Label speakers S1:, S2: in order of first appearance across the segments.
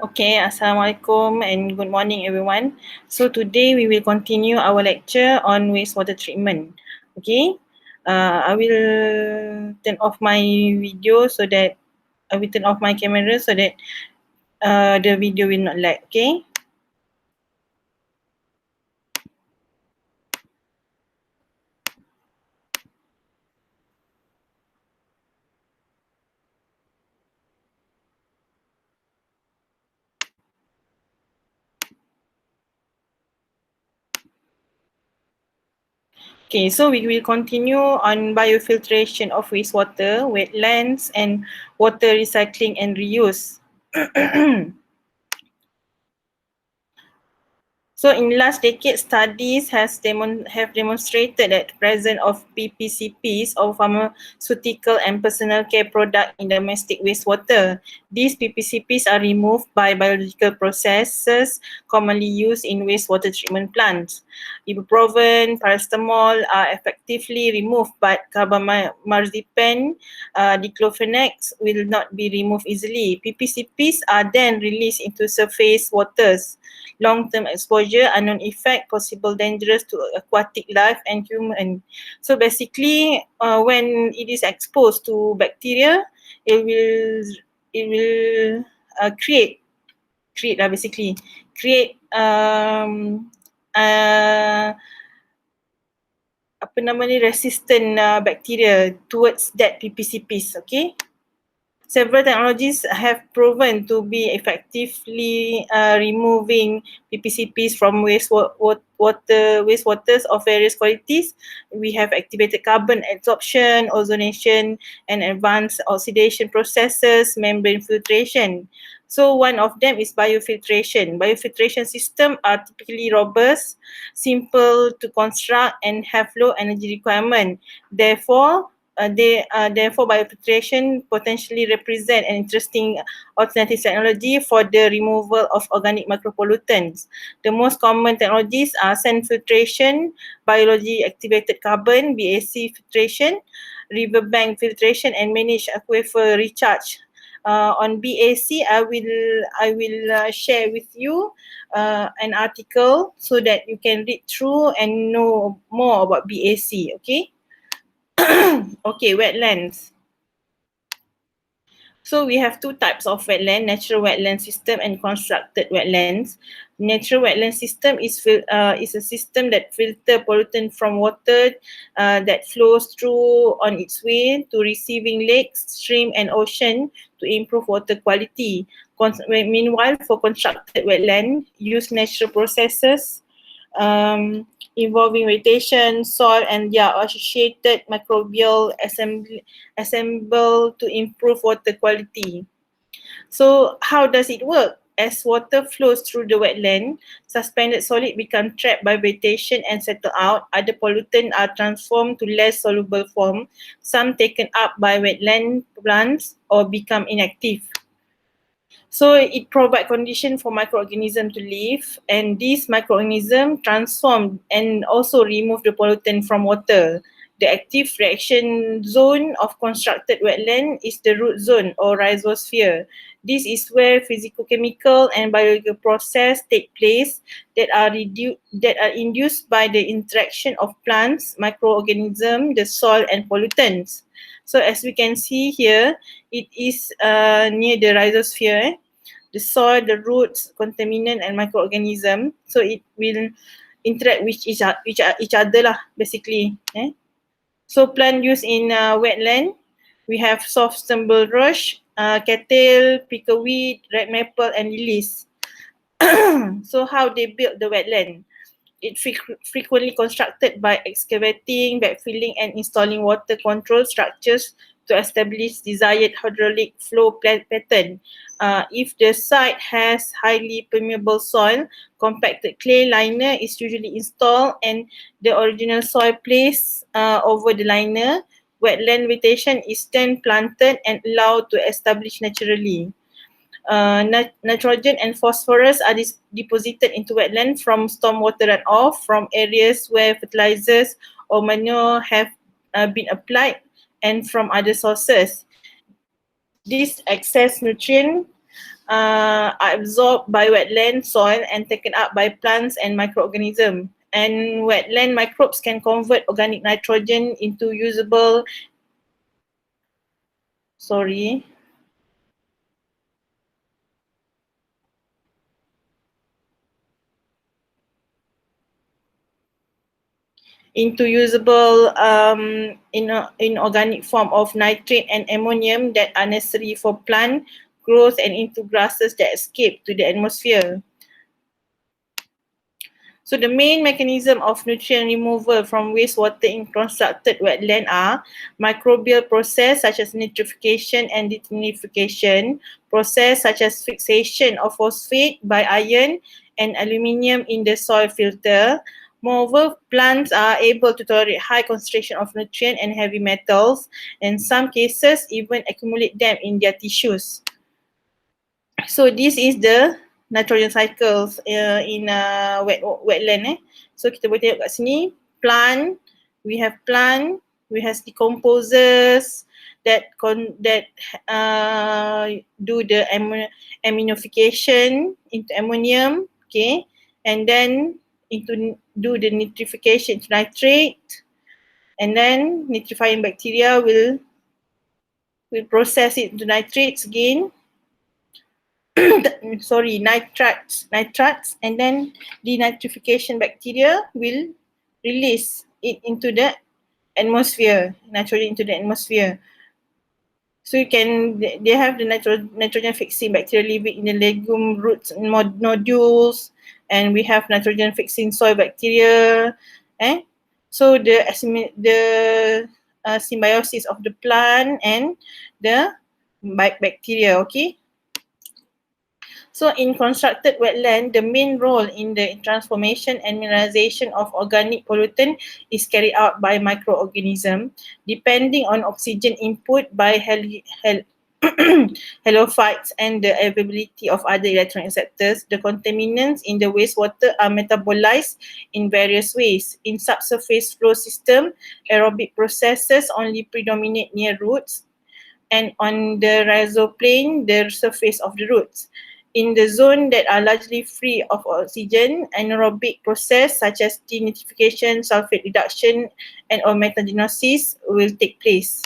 S1: Okay, Assalamualaikum and good morning everyone. So today we will continue our lecture on wastewater treatment. Okay, I will turn off my video so that I will turn off my camera so that the video will not lag. Okay. Okay, so we will continue on biofiltration of wastewater, wetlands, and water recycling and reuse. So in last decade, studies have demonstrated that the presence of PPCPs or pharmaceutical and personal care product in domestic wastewater. These PPCPs are removed by biological processes commonly used in wastewater treatment plants. Ibuprofen, paracetamol are effectively removed, but carbamazepine, diclofenac will not be removed easily. PPCPs are then released into surface waters. Long-term exposure, unknown effect, possible dangerous to aquatic life and human. So basically, when it is exposed to bacteria, it will create basically create apa nama ni resistant bacteria towards that PPCPs. Okay. Several technologies have proven to be effectively removing PPCPs from wastewaters of various qualities. We have activated carbon absorption, ozonation, and advanced oxidation processes, membrane filtration. So one of them is biofiltration. Biofiltration systems are typically robust, simple to construct, and have low energy requirement. Therefore, biofiltration potentially represent an interesting alternative technology for the removal of organic micropollutants. The most common technologies are sand filtration, biology activated carbon, BAC filtration, riverbank filtration, and managed aquifer recharge. On BAC, I will share with you an article so that you can read through and know more about BAC. Okay. Okay, wetlands. So we have two types of wetland, natural wetland system and constructed wetlands. Natural wetland system is a system that filter pollutant from water that flows through on its way to receiving lakes, stream and ocean to improve water quality. Meanwhile, for constructed wetland, use natural processes involving vegetation, soil, and their associated microbial assemble to improve water quality. So how does it work? As water flows through the wetland, suspended solid become trapped by vegetation and settle out. Other pollutants are transformed to less soluble form, some taken up by wetland plants or become inactive. So it provides condition for microorganisms to live, and these microorganisms transform and also remove the pollutant from water. The active reaction zone of constructed wetland is the root zone or rhizosphere. This is where physicochemical and biological process take place that are induced by the interaction of plants, microorganisms, the soil and pollutants. So as we can see here, it is near the rhizosphere. The soil, the roots, contaminant and microorganism. So it will interact with each other lah, basically. So plant use in wetland, we have soft stem bulrush, cattail, pickleweed, red maple and lilies. So how they build the wetland? It frequently constructed by excavating, backfilling and installing water control structures to establish desired hydraulic flow pattern. If the site has highly permeable soil, compacted clay liner is usually installed and the original soil placed over the liner. Wetland vegetation is then planted and allowed to establish naturally. Nitrogen and phosphorus are deposited into wetland from stormwater runoff from areas where fertilizers or manure have been applied and from other sources. This excess nutrient are absorbed by wetland soil and taken up by plants and microorganisms. And wetland microbes can convert organic nitrogen into usable, inorganic form of nitrate and ammonium that are necessary for plant growth and into gases that escape to the atmosphere. So the main mechanism of nutrient removal from wastewater in constructed wetland are microbial process such as nitrification and delignification, process such as fixation of phosphate by iron and aluminium in the soil filter. Moreover, plants are able to tolerate high concentration of nutrient and heavy metals. In some cases, even accumulate them in their tissues. So this is the nitrogen cycles in wetland. So kita boleh tengok kat sini, we have decomposers that do the aminification into ammonium, okay, and then do the nitrification to nitrate, and then nitrifying bacteria will process it into nitrates again. Nitrates, and then denitrification bacteria will release it into the atmosphere, nitrogen into the atmosphere. So they have the nitrogen fixing bacteria living in the legume roots and nodules, and we have nitrogen fixing soil bacteria. So the symbiosis of the plant and the bacteria, okay. So in constructed wetland, the main role in the transformation and mineralization of organic pollutant is carried out by microorganisms. Depending on oxygen input by halophytes and the availability of other electron acceptors, the contaminants in the wastewater are metabolized in various ways. In subsurface flow system, aerobic processes only predominate near roots, and on the rhizoplane, the surface of the roots. In the zone that are largely free of oxygen, anaerobic process such as denitrification, sulfate reduction, and or metagenosis will take place.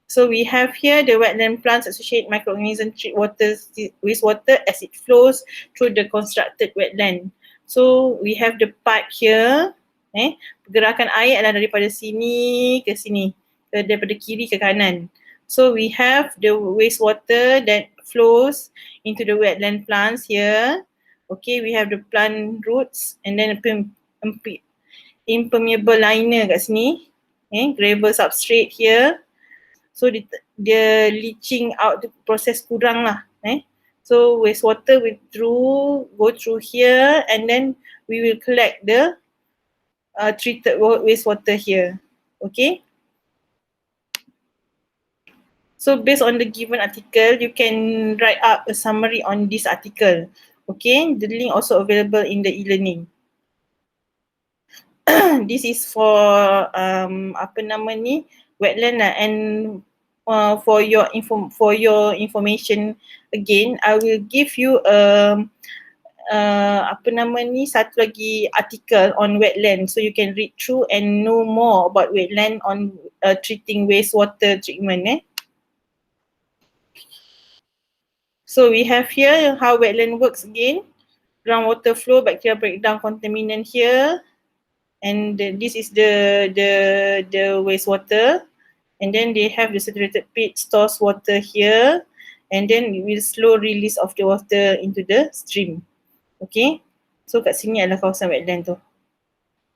S1: So we have here the wetland plants associate microorganisms treat wastewater as it flows through the constructed wetland. So we have the pipe here. Pergerakan air adalah daripada sini ke sini, daripada kiri ke kanan. So we have the wastewater that flows into the wetland plants here. Okay, we have the plant roots and then impermeable liner kat sini. Gravel substrate here. So the leaching out the process kurang lah. So wastewater go through here, and then we will collect the treated wastewater here. Okay. So based on the given article, you can write up a summary on this article. Okay, the link also available in the e-learning. This is for wetland lah, and for your information again, I will give you satu lagi article on wetland, so you can read through and know more about wetland on treating wastewater treatment. So we have here how wetland works again. Groundwater flow, bacteria breakdown contaminant here, and this is the wastewater, and then they have the saturated pit stores water here, and then we will slow release of the water into the stream. Okay, so kat sini adalah kawasan wetland tu.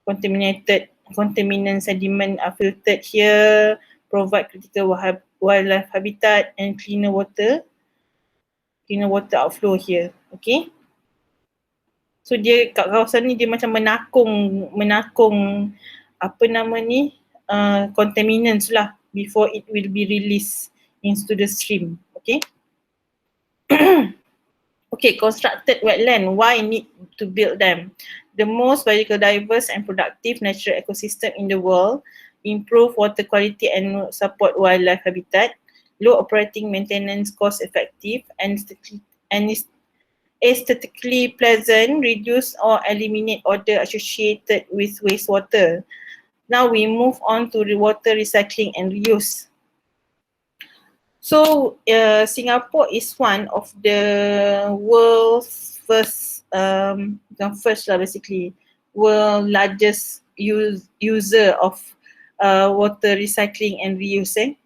S1: Contaminant sediment are filtered here, provide critical wildlife habitat and cleaner water outflow here. Okay. So dia kat kawasan ni dia macam menakung contaminants lah before it will be released into the stream. Okay. Okay, constructed wetland, why need to build them? The most biologically diverse and productive natural ecosystem in the world, improve water quality and support wildlife habitat, low operating maintenance, cost effective, and is aesthetically pleasant, reduce or eliminate odor associated with wastewater. Now we move on to water recycling and reuse. So Singapore is one of the world's first lah basically, world largest user of water recycling and reuse.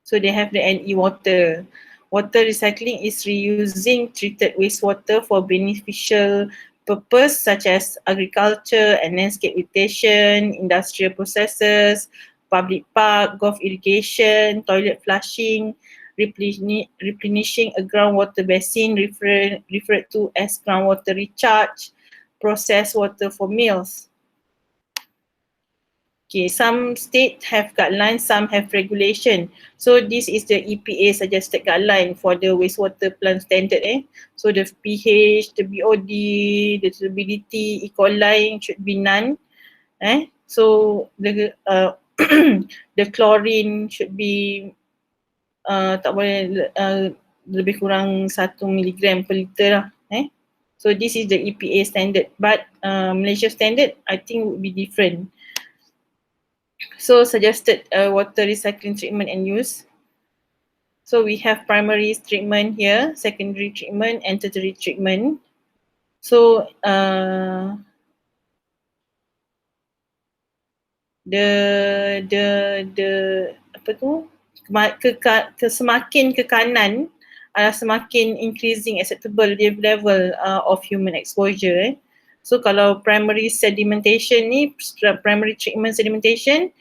S1: So they have the NE water. Water recycling is reusing treated wastewater for beneficial purpose such as agriculture and landscape vegetation, industrial processes, public park, golf irrigation, toilet flushing, replenishing a groundwater basin referred to as groundwater recharge, processed water for meals. Okay, some states have guidelines, some have regulation. So this is the EPA suggested guideline for the wastewater plant standard. So the pH, the BOD, the turbidity, E. coli should be none. So the the chlorine should be tak boleh lebih kurang 1 miligram per liter lah. So this is the EPA standard, but Malaysia standard I think would be different. So suggested water recycling treatment and use. So we have primary treatment here, secondary treatment and tertiary treatment. So the apa tu, semakin ke kanan semakin increasing acceptable level of human exposure. So kalau primary sedimentation ni, primary treatment sedimentation,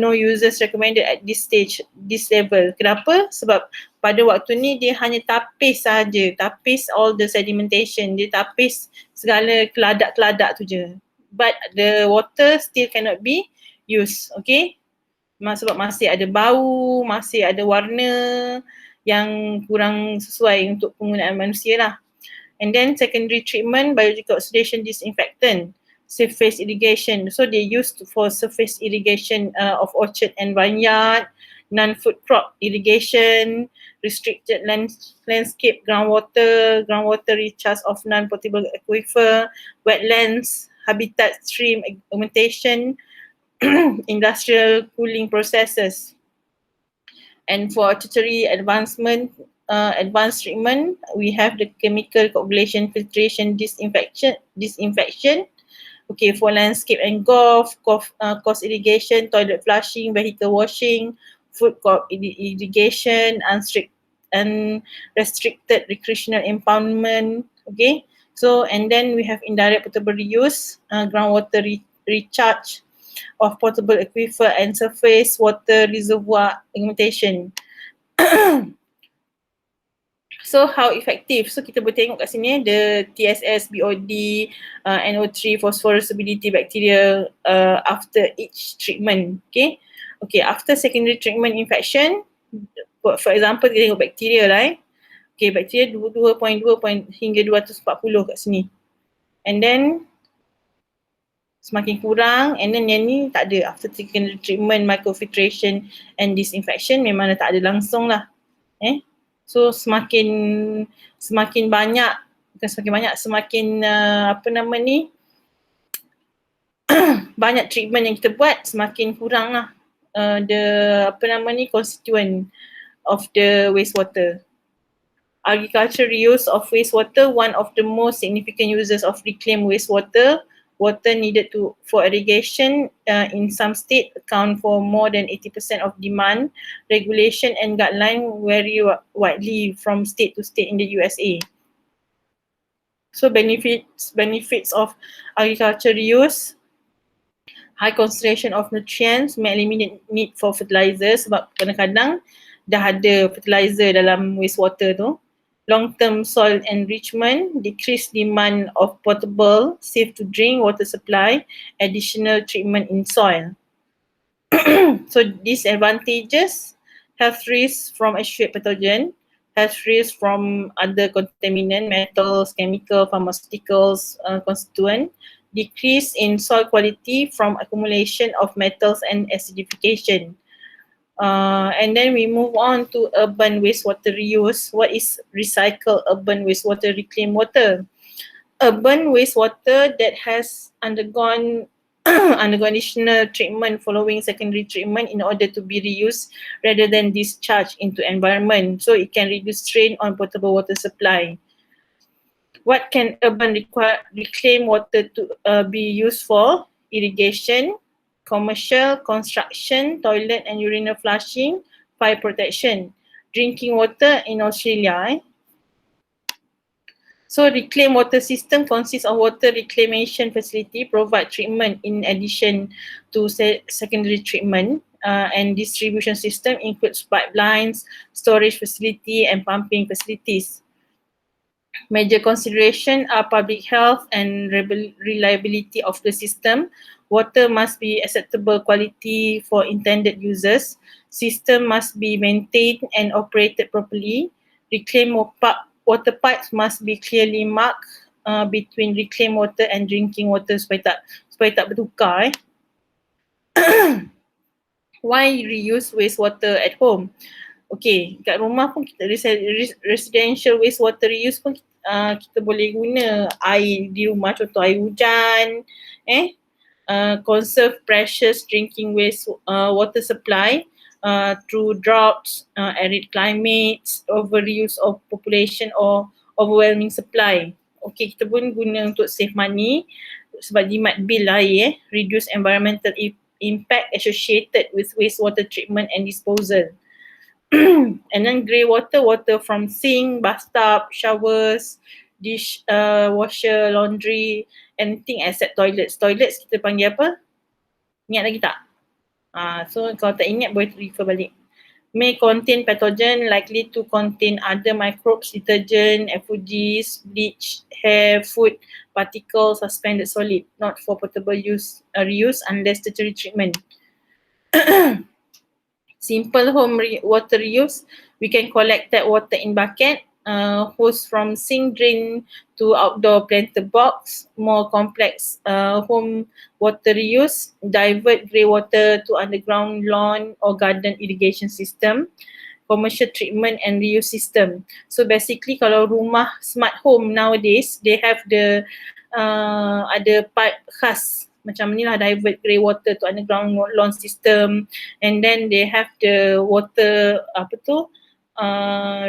S1: no users recommended at this stage, this level. Kenapa? Sebab pada waktu ni dia hanya tapis saja, tapis all the sedimentation, dia tapis segala keladak-keladak tu je. But the water still cannot be used, okay? Sebab masih ada bau, masih ada warna yang kurang sesuai untuk penggunaan manusia lah. And then secondary treatment, biological oxidation disinfectant, surface irrigation. So they used for surface irrigation of orchard and vineyard, non-food crop irrigation, restricted landscape groundwater, groundwater recharge of non-potable aquifer, wetlands, habitat stream augmentation, industrial cooling processes. And for tertiary advanced treatment, we have the chemical coagulation, filtration, disinfection. Okay, for landscape and golf, coast irrigation, toilet flushing, vehicle washing, food crop irrigation, unrestricted recreational impoundment. Okay, so and then we have indirect potable reuse, groundwater recharge of potable aquifer and surface water reservoir augmentation. So how effective? So kita boleh tengok kat sini the TSS, BOD, NO3, phosphorus solubility bacteria after each treatment. Okay, after secondary treatment infection, for example kita tengok bacteria lah. Okay, bacteria 2.2 hingga 240 kat sini. And then semakin kurang, and then yang ni tak ada. After secondary treatment, microfiltration and disinfection memang tak ada langsung lah. So semakin banyak, bukan semakin banyak, semakin banyak treatment yang kita buat, semakin kurang lah constituent of the wastewater. Agriculture reuse of wastewater, one of the most significant users of reclaimed wastewater. Water needed for irrigation in some states account for more than 80% of demand. Regulation and guideline vary widely from state to state in the USA. So benefits of agriculture reuse: high concentration of nutrients, may eliminate need for fertilizers sebab kadang-kadang dah ada fertilizer dalam wastewater tu. Long-term soil enrichment, decreased demand of potable, safe to drink water supply, additional treatment in soil. So disadvantages: health risks from acute pathogen, health risks from other contaminant, metals, chemical, pharmaceuticals, constituent, decrease in soil quality from accumulation of metals and acidification. And then we move on to urban wastewater reuse. What is recycled urban wastewater reclaimed water? Urban wastewater that has undergone additional treatment following secondary treatment in order to be reused rather than discharged into environment, so it can reduce strain on potable water supply. What can urban reclaim water to be used for? Irrigation, commercial, construction, toilet and urinal flushing, fire protection, drinking water in Australia. So reclaimed water system consists of water reclamation facility provide treatment in addition to secondary treatment, and distribution system includes pipelines, storage facility and pumping facilities. Major consideration are public health and reliability of the system. Water must be acceptable quality for intended users. System must be maintained and operated properly. Reclaimed water pipes must be clearly marked between reclaimed water and drinking water supaya tak bertukar. Why reuse wastewater at home? Okay, kat rumah pun kita residential wastewater reuse pun kita boleh guna air di rumah, contoh air hujan, conserve precious drinking water supply through droughts, arid climates, overuse of population or overwhelming supply. Okay, kita pun guna untuk save money sebab jimat bil air, reduce environmental impact associated with wastewater treatment and disposal. And then grey water, water from sink, bathtub, showers, dish washer, laundry, anything except toilets. Toilets kita panggil apa? Ingat lagi tak? So kalau tak ingat boleh refer balik. May contain pathogen, likely to contain other microbes, detergent, effuges, bleach, hair, food, particles, suspended solid, not for potable use, reuse unless tertiary treatment. Simple home water reuse, we can collect that water in bucket, hose from sink drain to outdoor planter box. More complex home water reuse, divert grey water to underground lawn or garden irrigation system. Commercial treatment and reuse system. So basically kalau rumah smart home nowadays, they have the ada pipe khas macam ni lah, divert grey water to underground lawn system, and then they have the water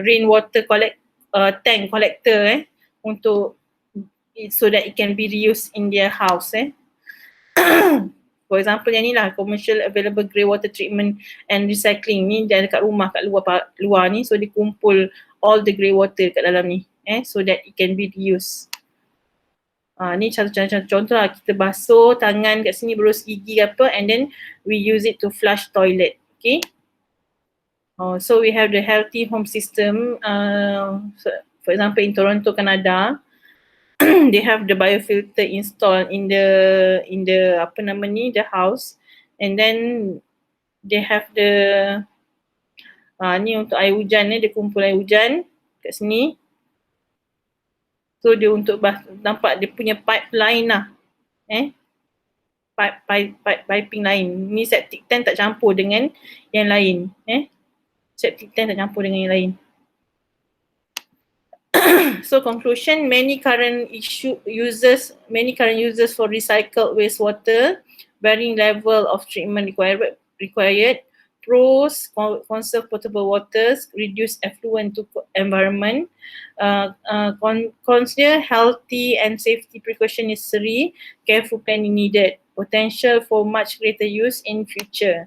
S1: rainwater tank collector untuk so that it can be reused in their house. For example yang ni lah, commercial available grey water treatment and recycling ni dia dekat rumah kat luar ni, so dia kumpul all the grey water kat dalam ni so that it can be reused. Ni contoh lah, kita basuh tangan kat sini, berus gigi apa, and then we use it to flush toilet. Okay. So we have the healthy home system. For example, in Toronto, Canada, they have the biofilter installed in the the house, and then they have the ni untuk air hujan dia kumpul air hujan kat sini. So dia untuk nampak dia punya pipeline lah. Piping lain. Ni septic tank tak campur dengan yang lain. Septic tank tak campur dengan yang lain. So conclusion, many current users for recycled wastewater, varying level of treatment required. Pros, conserve potable waters, reduce effluent to environment, consider healthy and safety precaution necessary, careful planning needed, potential for much greater use in future.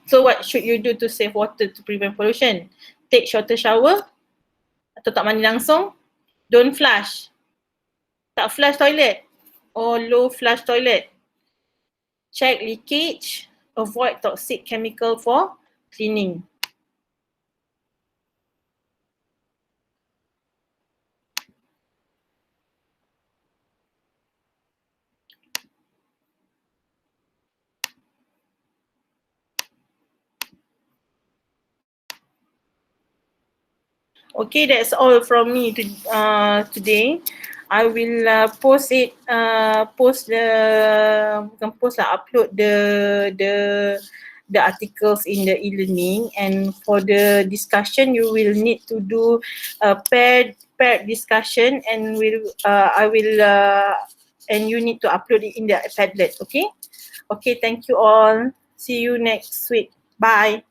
S1: So what should you do to save water to prevent pollution? Take shorter shower atau tak mandi langsung. Don't flush. Tak flush toilet or low flush toilet. Check leakage. Avoid toxic chemical for cleaning. Okay, that's all from me today. I will upload the the articles in the e-learning, and for the discussion you will need to do a paired discussion, and I will and you need to upload it in the Padlet. Okay, thank you all. See you next week. Bye.